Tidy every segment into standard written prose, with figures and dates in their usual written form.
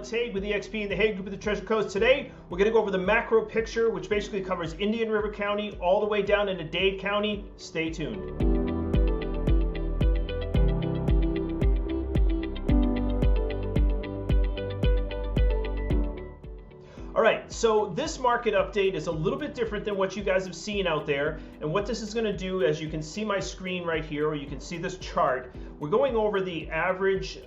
Alex Haigh with EXP and the Haigh Group of the Treasure Coast. Today, we're going to go over the macro picture, which basically covers Indian River County all the way down into Dade County. Stay tuned. All right, so this market update is a little bit different than what you guys have seen out there. And what this is going to do, as you can see my screen right here, or you can see this chart, we're going over the average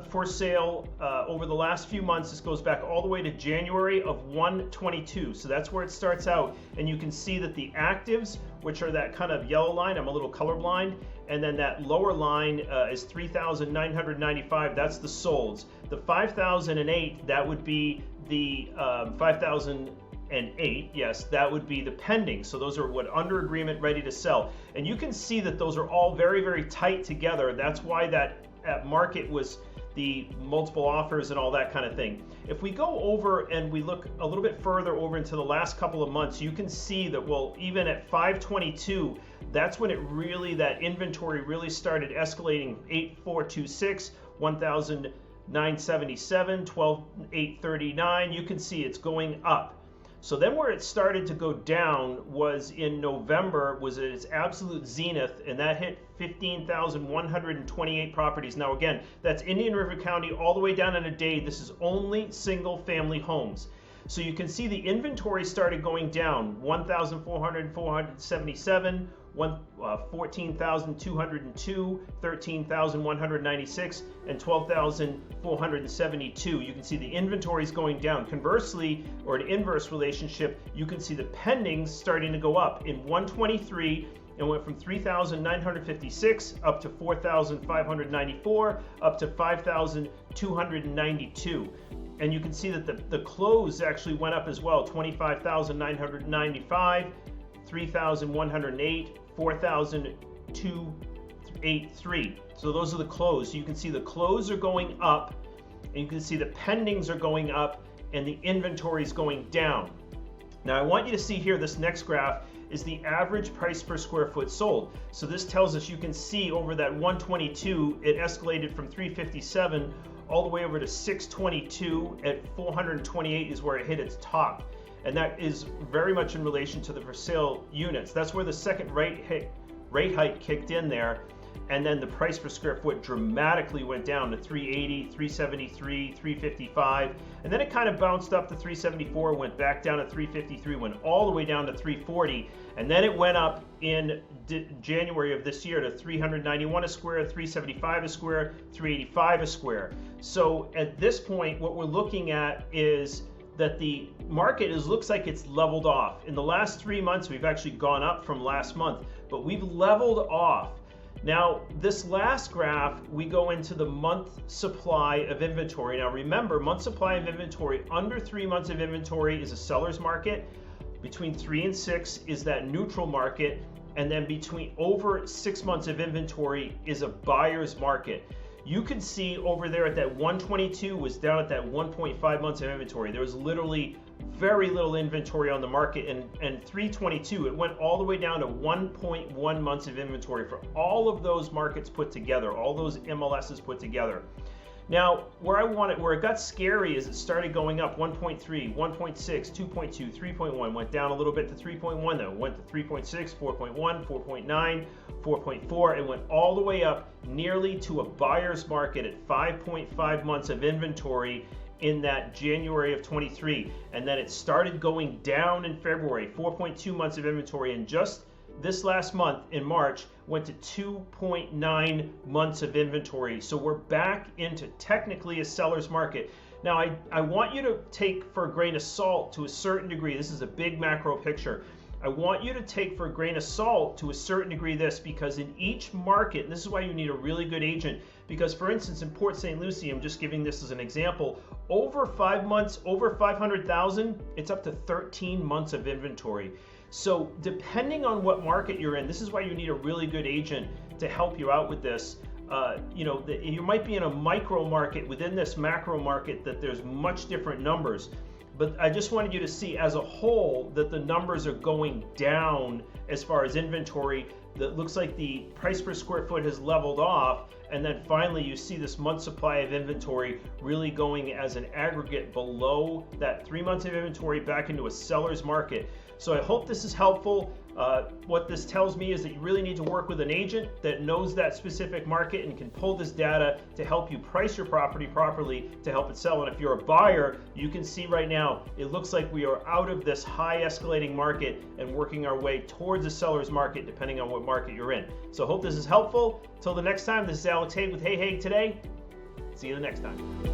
for sale over the last few months. This goes back all the way to January of 122. So that's where it starts out. And you can see that the actives, which are that kind of yellow line, I'm a little colorblind, and then that lower line is 3,995. That's the solds. The 5,008, that would be the 5,008, yes, that would be the pending. So those are what under agreement, ready to sell. And you can see that those are all very, very tight together. That's why that market was the multiple offers and all that kind of thing. If we go over and we look a little bit further over into the last couple of months, you can see that, well, even at 522, that's when it really, that inventory really started escalating. 8426, 1,977, 12,839. You can see it's going up. So then where it started to go down was in November, was at its absolute zenith, and that hit 15,128 properties. Now again, that's Indian River County all the way down in a day. This is only single family homes. So you can see the inventory started going down, 1,477, 14,202, 13,196, and 12,472. You can see the inventory is going down. Conversely, or an inverse relationship, you can see the pendings starting to go up. In 123, it went from 3,956 up to 4,594, up to 5,292. And you can see that the close actually went up as well, 25,995, 3,108, 4,283. So those are the close. So you can see the close are going up, and you can see the pendings are going up, and the inventory is going down. Now I want you to see here, this next graph is the average price per square foot sold. So this tells us, you can see over that 122, it escalated from 357 all the way over to 622. At 428 is where it hit its top. And that is very much in relation to the for sale units. That's where the second rate hike kicked in there. And then the price per square foot dramatically went down to 380, 373, 355. And then it kind of bounced up to 374, went back down to 353, went all the way down to 340. And then it went up in January of this year to 391 a square, 375 a square, 385 a square. So at this point, what we're looking at is that the market looks like it's leveled off. In the last 3 months, we've actually gone up from last month, but we've leveled off. Now, this last graph, we go into the month supply of inventory. Now remember, month supply of inventory, under 3 months of inventory is a seller's market. Between 3 and 6 is that neutral market. And then between over 6 months of inventory is a buyer's market. You can see over there at that 122 was down at that 1.5 months of inventory. There was literally very little inventory on the market, and 322, it went all the way down to 1.1 months of inventory for all of those markets put together, all those MLSs put together. Now, where it got scary is it started going up 1.3, 1.6, 2.2, 3.1, went down a little bit to 3.1 though, went to 3.6, 4.1, 4.9, 4.4, and went all the way up nearly to a buyer's market at 5.5 months of inventory in that January of 23. And then it started going down in February, 4.2 months of inventory, and just this last month in March went to 2.9 months of inventory. So we're back into technically a seller's market. Now I want you to take for a grain of salt to a certain degree, this is a big macro picture, I want you to take for a grain of salt to a certain degree this, because in each market, and this is why you need a really good agent, because for instance in Port St. Lucie, I'm just giving this as an example, over 5 months, over 500,000, it's up to 13 months of inventory. So depending on what market you're in, this is why you need a really good agent to help you out with this. You might be in a micro market within this macro market that there's much different numbers. But I just wanted you to see as a whole that the numbers are going down as far as inventory. that looks like the price per square foot has leveled off, and then finally you see this month supply of inventory really going as an aggregate below that 3 months of inventory back into a seller's market. So I hope this is helpful. What this tells me is that you really need to work with an agent that knows that specific market and can pull this data to help you price your property properly to help it sell. And if you're a buyer, you can see right now, it looks like we are out of this high escalating market and working our way towards a seller's market, depending on what market you're in. So I hope this is helpful. Till the next time, this is Alex Haigh with Haigh Today. See you the next time.